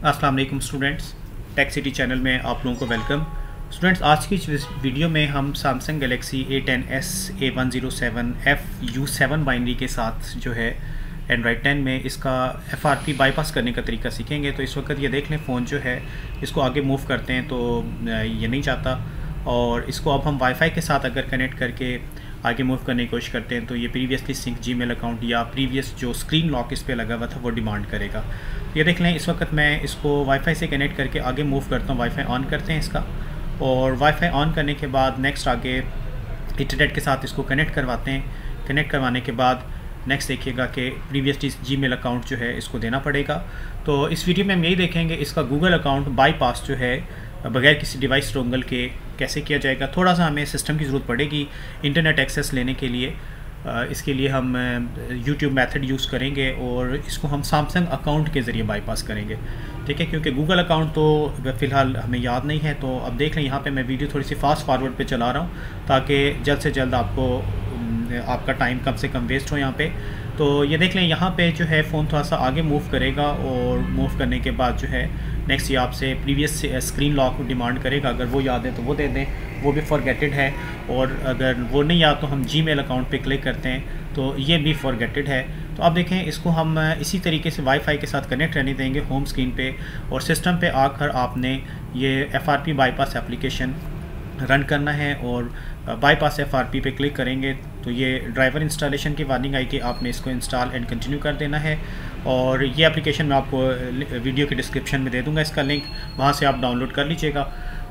अस्सलाम वालेकुम students, tech city channel में आप लोगों को वेलकम। स्टूडेंट्स, आज की इस वीडियो में हम Samsung Galaxy A10s A107FU7 binary के साथ जो है एंड्रॉयड 10 में इसका FRP बाईपास करने का तरीका सीखेंगे। तो इस वक्त ये देख लें, फ़ोन जो है इसको आगे मूव करते हैं तो ये नहीं चाहता, और इसको अब हम वाईफाई के साथ अगर कनेक्ट करके आगे मूव करने की कोशिश करते हैं तो ये प्रीवियसली सिंक जीमेल अकाउंट या प्रीवियस जो स्क्रीन लॉक इस पर लगा हुआ था वो डिमांड करेगा। ये देख लें, इस वक्त मैं इसको वाईफाई से कनेक्ट करके आगे मूव करता हूँ। वाईफाई ऑन करते हैं इसका, और वाईफाई ऑन करने के बाद नेक्स्ट आगे इंटरनेट के साथ इसको कनेक्ट करवाते हैं। कनेक्ट करवाने के बाद नेक्स्ट देखिएगा कि प्रीवियसली जीमेल अकाउंट जो है इसको देना पड़ेगा। तो इस वीडियो में हम यही देखेंगे इसका गूगल अकाउंट बाईपास जो है बगैर किसी डिवाइस डोंगल के कैसे किया जाएगा। थोड़ा सा हमें सिस्टम की ज़रूरत पड़ेगी इंटरनेट एक्सेस लेने के लिए। इसके लिए हम YouTube मेथड यूज़ करेंगे और इसको हम सैमसंग अकाउंट के ज़रिए बाईपास करेंगे, ठीक है, क्योंकि गूगल अकाउंट तो फ़िलहाल हमें याद नहीं है। तो अब देख लें, यहाँ पे मैं वीडियो थोड़ी सी फास्ट फॉरवर्ड पे चला रहा हूँ ताकि जल्द से जल्द आपका टाइम कम से कम वेस्ट हो यहाँ पे। तो ये देख लें, यहाँ पे जो है फ़ोन थोड़ा सा आगे मूव करेगा, और मूव करने के बाद जो है नेक्स्ट ये आपसे प्रीवियस स्क्रीन लॉक डिमांड करेगा। अगर वो याद है तो वो दे दें, वो भी फॉरगेटेड है, और अगर वो नहीं याद तो हम जीमेल अकाउंट पे क्लिक करते हैं तो ये भी फॉरगेटेड है। तो अब देखें, इसको हम इसी तरीके से वाईफाई के साथ कनेक्ट रहने देंगे होम स्क्रीन पे, और सिस्टम पे आकर आपने ये FRP बाईपास एप्लीकेशन रन करना है, और बाईपास FRP पे क्लिक करेंगे तो ये ड्राइवर इंस्टॉलेशन की वार्निंग आई कि आपने इसको इंस्टॉल एंड कंटिन्यू कर देना है। और ये एप्लीकेशन मैं आपको वीडियो के डिस्क्रिप्शन में दे दूंगा इसका लिंक, वहाँ से आप डाउनलोड कर लीजिएगा।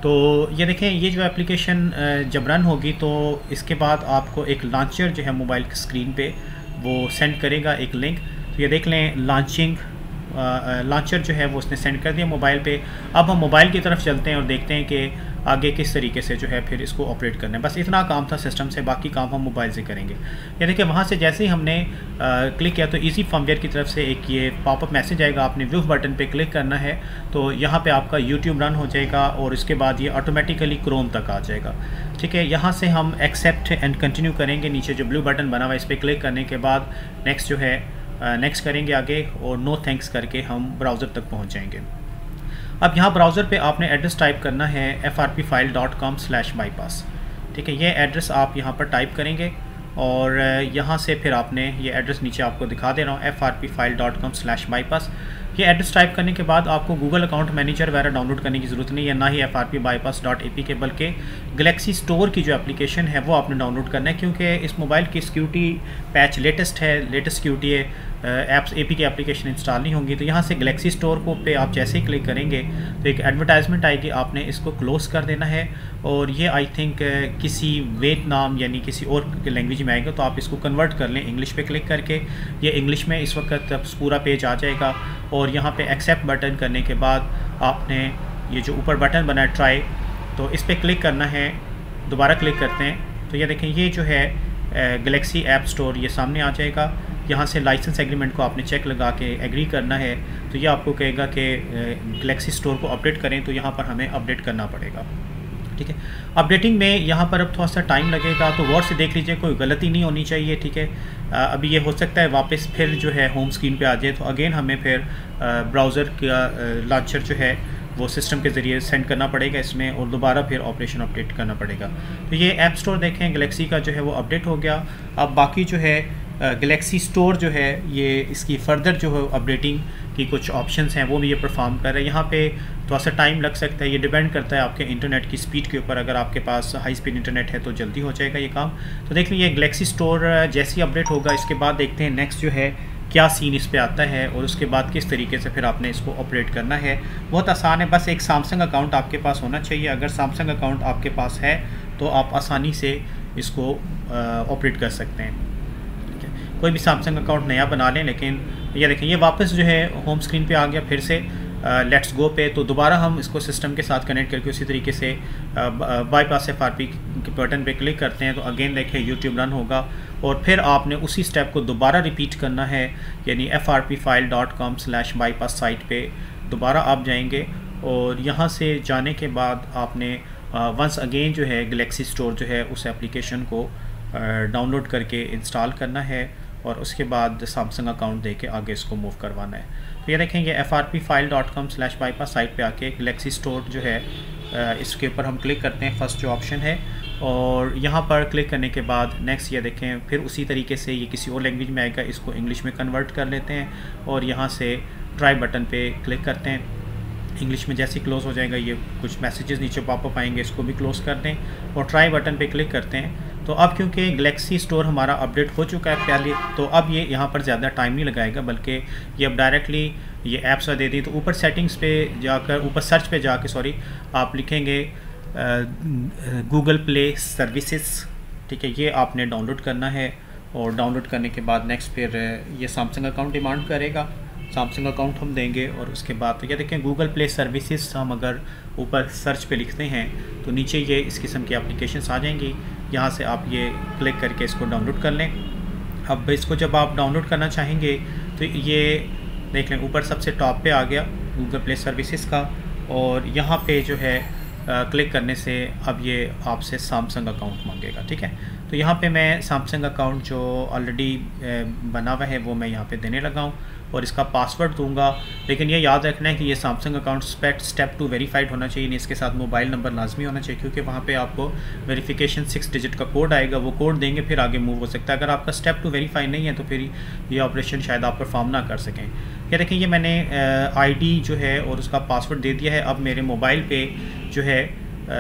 तो ये देखें, ये जो एप्लीकेशन जब रन होगी तो इसके बाद आपको एक लॉन्चर जो है मोबाइल की स्क्रीन पे वो सेंड करेगा एक लिंक। तो ये देख लें, लॉन्चर जो है वो उसने सेंड कर दिया मोबाइल पे। अब हम मोबाइल की तरफ चलते हैं और देखते हैं कि आगे किस तरीके से जो है फिर इसको ऑपरेट करना है। बस इतना काम था सिस्टम से, बाकी काम हम मोबाइल से करेंगे। ये देखिए, वहाँ से जैसे ही हमने क्लिक किया तो इजी फर्मवेयर की तरफ से एक ये पॉपअप मैसेज आएगा। आपने व्यू बटन पे क्लिक करना है तो यहाँ पे आपका YouTube रन हो जाएगा, और इसके बाद ये ऑटोमेटिकली क्रोम तक आ जाएगा, ठीक है। यहाँ से हम एक्सेप्ट एंड कंटिन्यू करेंगे। नीचे जो ब्लू बटन बना हुआ है इस पर क्लिक करने के बाद नेक्स्ट जो है नेक्स्ट करेंगे आगे, और नो थैंक्स करके हम ब्राउज़र तक पहुँच जाएंगे। अब यहाँ ब्राउज़र पे आपने एड्रेस टाइप करना है frpfile.com/bypass, ठीक है। ये एड्रेस आप यहाँ पर टाइप करेंगे, और यहाँ से फिर आपने ये एड्रेस नीचे आपको दिखा दे रहा हूँ frpfile.com/bypass। ये एड्रेस टाइप करने के बाद आपको गूगल अकाउंट मैनेजर वगैरह डाउनलोड करने की ज़रूरत नहीं है, ना ही frpbypass.apk, बल्कि गैलेक्सी स्टोर की जो एप्लीकेशन है वो आपने डाउनलोड करना है, क्योंकि इस मोबाइल की सिक्योरिटी पैच लेटेस्ट है, लेटेस्ट सिक्योरिटी है, ऐप्स APK एप्लीकेशन इंस्टॉल नहीं होंगी। तो यहाँ से गैलेक्सी स्टोर को पे आप जैसे ही क्लिक करेंगे तो एक एडवर्टाइजमेंट आएगी, आपने इसको क्लोज़ कर देना है, और ये आई थिंक किसी वियतनाम यानी किसी और लैंग्वेज में आएगा, तो आप इसको कन्वर्ट कर लें इंग्लिश पे क्लिक करके। ये इंग्लिश में इस वक्त पूरा पेज आ जाएगा, और यहाँ पे एक्सेप्ट बटन करने के बाद आपने ये जो ऊपर बटन बना है ट्राई, तो इस पर क्लिक करना है। दोबारा क्लिक करते हैं तो ये देखें, ये जो है गैलेक्सी ऐप स्टोर ये सामने आ जाएगा। यहाँ से लाइसेंस एग्रीमेंट को आपने चेक लगा के एग्री करना है, तो ये आपको कहेगा कि गैलेक्सी स्टोर को अपडेट करें, तो यहाँ पर हमें अपडेट करना पड़ेगा, ठीक है। अपडेटिंग में यहाँ पर अब थोड़ा सा टाइम लगेगा, तो गौर से देख लीजिए, कोई गलती नहीं होनी चाहिए, ठीक है। अभी ये हो सकता है वापस फिर जो है होम स्क्रीन पे आ जाए, तो अगेन हमें फिर ब्राउज़र का लॉन्चर जो है वो सिस्टम के ज़रिए सेंड करना पड़ेगा इसमें, और दोबारा फिर ऑपरेशन अपडेट करना पड़ेगा। तो ये ऐप स्टोर देखें गैलेक्सी का जो है वो अपडेट हो गया। अब बाकी जो है गैलेक्सी स्टोर जो है ये इसकी फ़र्दर जो है अपडेटिंग की कुछ ऑप्शंस हैं वो भी ये परफॉर्म कर रहे हैं। यहाँ पे थोड़ा सा टाइम लग सकता है, ये डिपेंड करता है आपके इंटरनेट की स्पीड के ऊपर। अगर आपके पास हाई स्पीड इंटरनेट है तो जल्दी हो जाएगा ये काम। तो देख लीजिए, गैलेक्सी स्टोर जैसे ही अपडेट होगा इसके बाद देखते हैं नेक्स्ट जो है क्या सीन इस पे आता है, और उसके बाद किस तरीके से फिर आपने इसको ऑपरेट करना है। बहुत आसान है, बस एक सैमसंग अकाउंट आपके पास होना चाहिए। अगर सैमसंग अकाउंट आपके पास है तो आप आसानी से इसको ऑपरेट कर सकते हैं, ठीक है। कोई भी सैमसंग अकाउंट नया बना लें। लेकिन ये देखें, ये वापस जो है होम स्क्रीन पे आ गया फिर से लेट्स गो पे। तो दोबारा हम इसको सिस्टम के साथ कनेक्ट करके उसी तरीके से बाईपास FRP के बटन पे क्लिक करते हैं, तो अगेन देखिए YouTube रन होगा, और फिर आपने उसी स्टेप को दोबारा रिपीट करना है, यानी frpfile.com/bypass साइट पे दोबारा आप जाएंगे, और यहाँ से जाने के बाद आपने वंस अगेन जो है गैलेक्सी स्टोर जो है उस एप्लीकेशन को डाउनलोड करके इंस्टॉल करना है, और उसके बाद सैमसंग अकाउंट दे के आगे इसको मूव करवाना है। तो ये देखें ये frpfile.com/bypass साइट पे आके गैलेक्सी स्टोर जो है इसके ऊपर हम क्लिक करते हैं, फर्स्ट जो ऑप्शन है, और यहाँ पर क्लिक करने के बाद नेक्स्ट ये देखें फिर उसी तरीके से ये किसी और लैंग्वेज में आएगा, इसको इंग्लिश में कन्वर्ट कर लेते हैं और यहाँ से ट्राई बटन पे क्लिक करते हैं। इंग्लिश में जैसे ही क्लोज़ हो जाएगा ये कुछ मैसेजेस नीचे पॉपअप आएंगे, इसको भी क्लोज़ कर दें और ट्राई बटन पे क्लिक करते हैं। तो अब क्योंकि गैलेक्सी स्टोर हमारा अपडेट हो चुका है पहले, तो अब ये यहाँ पर ज़्यादा टाइम नहीं लगाएगा, बल्कि ये अब डायरेक्टली ये ऐप्स दे दी। तो ऊपर सेटिंग्स पे जाकर, ऊपर सर्च पे जाकर आप लिखेंगे गूगल प्ले सर्विसेज, ठीक है, ये आपने डाउनलोड करना है। और डाउनलोड करने के बाद नेक्स्ट फिर ये सैमसंग अकाउंट डिमांड करेगा, सैमसंग अकाउंट हम देंगे और उसके बाद तो ये देखें गूगल प्ले सर्विसेज हम अगर ऊपर सर्च पे लिखते हैं तो नीचे ये इस किस्म की एप्लीकेशंस आ जाएंगी, यहाँ से आप ये क्लिक करके इसको डाउनलोड कर लें। अब इसको जब आप डाउनलोड करना चाहेंगे तो ये देख लें ऊपर सबसे टॉप पे आ गया गूगल प्ले सर्विसेज का, और यहाँ पे जो है क्लिक करने से अब ये आपसे सैमसंग अकाउंट मांगेगा, ठीक है। तो यहाँ पे मैं सैमसंग अकाउंट जो ऑलरेडी बना हुआ है वो मैं यहाँ पे देने लगा हूँ और इसका पासवर्ड दूंगा। लेकिन ये याद रखना है कि ये सैमसंग अकाउंट स्टेप 2 वेरीफाइड होना चाहिए, नहीं इसके साथ मोबाइल नंबर लाजमी होना चाहिए, क्योंकि वहाँ पे आपको वेरिफिकेशन 6 डिजिट का कोड आएगा, वो कोड देंगे फिर आगे मूव हो सकता है। अगर आपका स्टेप 2 वेरीफाई नहीं है तो फिर ये ऑपरेशन शायद आप परफॉर्म ना कर सकें। ये देखें ये मैंने ID जो है और उसका पासवर्ड दे दिया है। अब मेरे मोबाइल पे जो है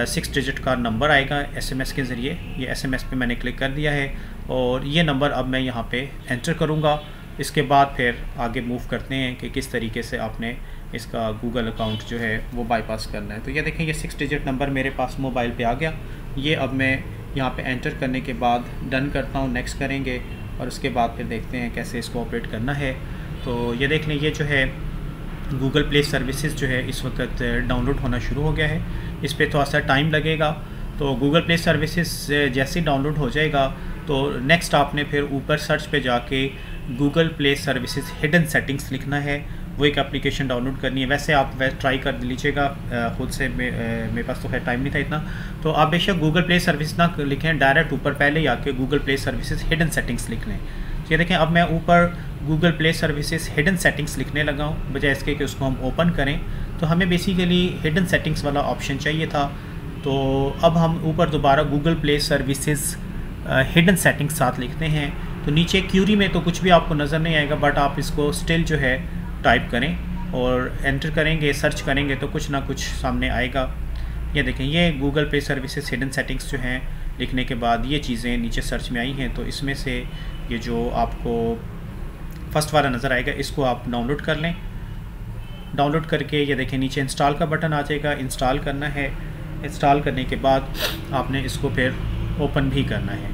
6 डिजिट का नंबर आएगा SMS के ज़रिए, ये SMS पे मैंने क्लिक कर दिया है और ये नंबर अब मैं यहाँ पे एंटर करूँगा। इसके बाद फिर आगे मूव करते हैं कि किस तरीके से आपने इसका गूगल अकाउंट जो है वो बाईपास करना है। तो ये देखें ये 6 डिजिट नंबर मेरे पास मोबाइल पे आ गया, ये अब मैं यहाँ पे एंटर करने के बाद डन करता हूँ, नेक्स्ट करेंगे और उसके बाद फिर देखते हैं कैसे इसको ऑपरेट करना है। तो ये देख लें ये जो है गूगल प्ले सर्विसेज जो है इस वक्त डाउनलोड होना शुरू हो गया है, इस पर थोड़ा सा टाइम लगेगा। तो गूगल प्ले सर्विसेज जैसे डाउनलोड हो जाएगा तो नेक्स्ट आपने फिर ऊपर सर्च पे जाके Google play services hidden settings लिखना है, वो एक एप्लीकेशन डाउनलोड करनी है। वैसे आप ट्राई कर लीजिएगा खुद से, मेरे पास तो खैर टाइम नहीं था इतना, तो आप बेशक गूगल प्ले सर्विस ना लिखें, डायरेक्ट ऊपर पहले ही आके Google play services hidden settings लिख लें। तो ये देखें अब मैं ऊपर Google play services hidden settings लिखने लगा हूँ, बजाय इसके कि उसको हम ओपन करें। तो हमें बेसिकली हिडन सेटिंग्स वाला ऑप्शन चाहिए था, तो अब हम ऊपर दोबारा Google play services hidden settings साथ लिखते हैं। तो नीचे क्यूरी में तो कुछ भी आपको नज़र नहीं आएगा, बट आप इसको स्टिल जो है टाइप करें और एंटर करेंगे, सर्च करेंगे तो कुछ ना कुछ सामने आएगा। ये देखें ये Google play services hidden settings जो हैं लिखने के बाद ये चीज़ें नीचे सर्च में आई हैं। तो इसमें से ये जो आपको फर्स्ट वाला नज़र आएगा इसको आप डाउनलोड कर लें। डाउनलोड करके ये देखें नीचे इंस्टॉल का बटन आ जाएगा, इंस्टॉल करना है। इंस्टॉल करने के बाद आपने इसको फिर ओपन भी करना है,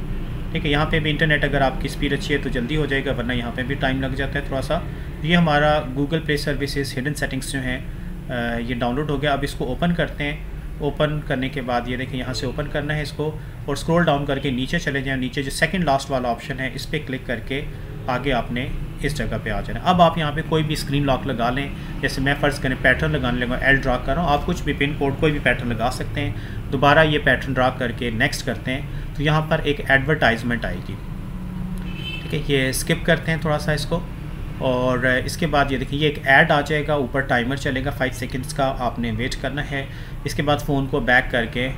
ठीक है। यहाँ पे भी इंटरनेट अगर आपकी स्पीड अच्छी है तो जल्दी हो जाएगा, वरना यहाँ पे भी टाइम लग जाता है थोड़ा सा। ये हमारा Google play services hidden settings जो हैं ये डाउनलोड हो गया। अब इसको ओपन करते हैं। ओपन करने के बाद ये देखें यहाँ से ओपन करना है इसको और स्क्रॉल डाउन करके नीचे चले जाएं। नीचे जो सेकंड लास्ट वाला ऑप्शन है इस पर क्लिक करके आगे आपने इस जगह पे आ जाना। अब आप यहाँ पे कोई भी स्क्रीन लॉक लगा लें, जैसे मैं फ़र्ज़ करें पैटर्न लगाने लगा, L ड्रा कर रहा हूँ, आप कुछ भी पिन कोड कोई भी पैटर्न लगा सकते हैं। दोबारा ये पैटर्न ड्रा करके नेक्स्ट करते हैं तो यहाँ पर एक एडवर्टाइजमेंट आएगी, ठीक है। ये स्किप करते हैं थोड़ा सा इसको और इसके बाद ये देखिए ये एक ऐड आ जाएगा, ऊपर टाइमर चलेगा 5 सेकंड्स का, आपने वेट करना है। इसके बाद फ़ोन को बैक करके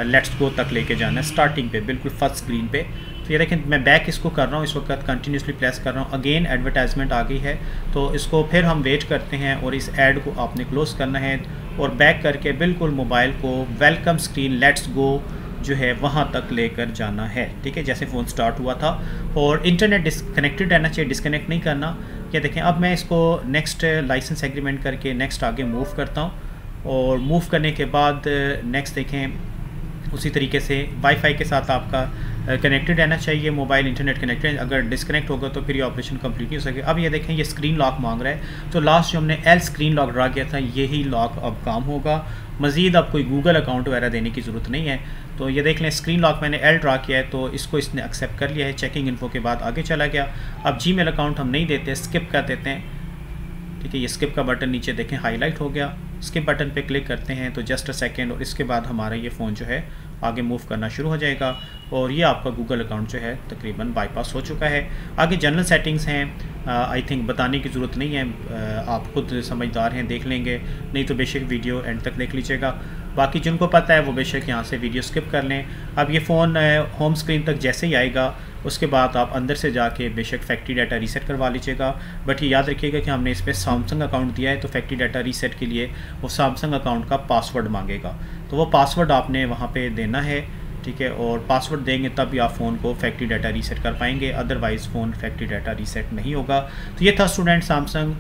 लेट्स गो तक लेके जाना है, स्टार्टिंग पे बिल्कुल फर्स्ट स्क्रीन पे। तो ये देखें मैं बैक इसको कर रहा हूँ, इस वक्त कंटिन्यूसली प्रेस कर रहा हूँ, अगेन एडवर्टाइजमेंट आ गई है। तो इसको फिर हम वेट करते हैं और इस ऐड को आपने क्लोज़ करना है और बैक करके बिल्कुल मोबाइल को वेलकम स्क्रीन लेट्स गो जो है वहाँ तक लेकर जाना है, ठीक है, जैसे फ़ोन स्टार्ट हुआ था। और इंटरनेट डिसकनेक्टेड रहना चाहिए, डिसकनेक्ट नहीं करना। ये देखें अब मैं इसको नेक्स्ट लाइसेंस एग्रीमेंट करके नेक्स्ट आगे मूव करता हूँ और मूव करने के बाद नेक्स्ट देखें उसी तरीके से वाईफाई के साथ आपका कनेक्टेड रहना चाहिए, मोबाइल इंटरनेट कनेक्टेड। अगर डिसकनेक्ट होगा तो फिर ये ऑपरेशन कंप्लीट नहीं हो सके। अब ये देखें ये स्क्रीन लॉक मांग रहा है, तो लास्ट जो हमने L स्क्रीन लॉक ड्रा किया था यही लॉक अब काम होगा। मज़ीद अब कोई गूगल अकाउंट वगैरह देने की ज़रूरत नहीं है। तो ये देख लें स्क्रीन लॉक मैंने L ड्रा किया है तो इसको इसने एक्सेप्ट कर लिया है, चेकिंग इन्फो के बाद आगे चला गया। अब Gmail अकाउंट हम नहीं देते, स्किप कर देते हैं, ठीक है। ये स्किप का बटन नीचे देखें हाईलाइट हो गया स्किप बटन पे क्लिक करते हैं तो जस्ट अ सेकेंड, और इसके बाद हमारा ये फ़ोन जो है आगे मूव करना शुरू हो जाएगा और ये आपका गूगल अकाउंट जो है तकरीबन बाईपास हो चुका है। आगे जनरल सेटिंग्स हैं, आई थिंक बताने की ज़रूरत नहीं है, आप खुद समझदार हैं, देख लेंगे, नहीं तो बेशक वीडियो एंड तक देख लीजिएगा। बाकी जिनको पता है वो बेशक यहाँ से वीडियो स्किप कर लें। अब ये फ़ोन होम स्क्रीन तक जैसे ही आएगा उसके बाद आप अंदर से जाके बेशक फैक्ट्री डाटा रीसेट करवा लीजिएगा। बट ये याद रखिएगा कि हमने इस पर सैमसंग अकाउंट दिया है तो फैक्ट्री डाटा रीसेट के लिए वो सैमसंग अकाउंट का पासवर्ड मांगेगा, तो वो पासवर्ड आपने वहाँ पे देना है, ठीक है। और पासवर्ड देंगे तब भी आप फ़ोन को फैक्ट्री डाटा रीसेट कर पाएंगे, otherwise phone factory data reset नहीं होगा। तो ये था student Samsung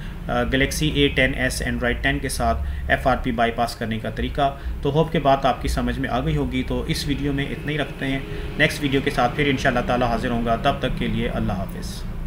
Galaxy A10s Android 10 के साथ FRP बाईपास करने का तरीका। तो होप के बात आपकी समझ में आ गई होगी। तो इस वीडियो में इतना ही रखते हैं, नेक्स्ट वीडियो के साथ फिर इंशाल्लाह ताला हाज़िर होऊंगा, तब तक के लिए अल्लाह हाफ़िज़।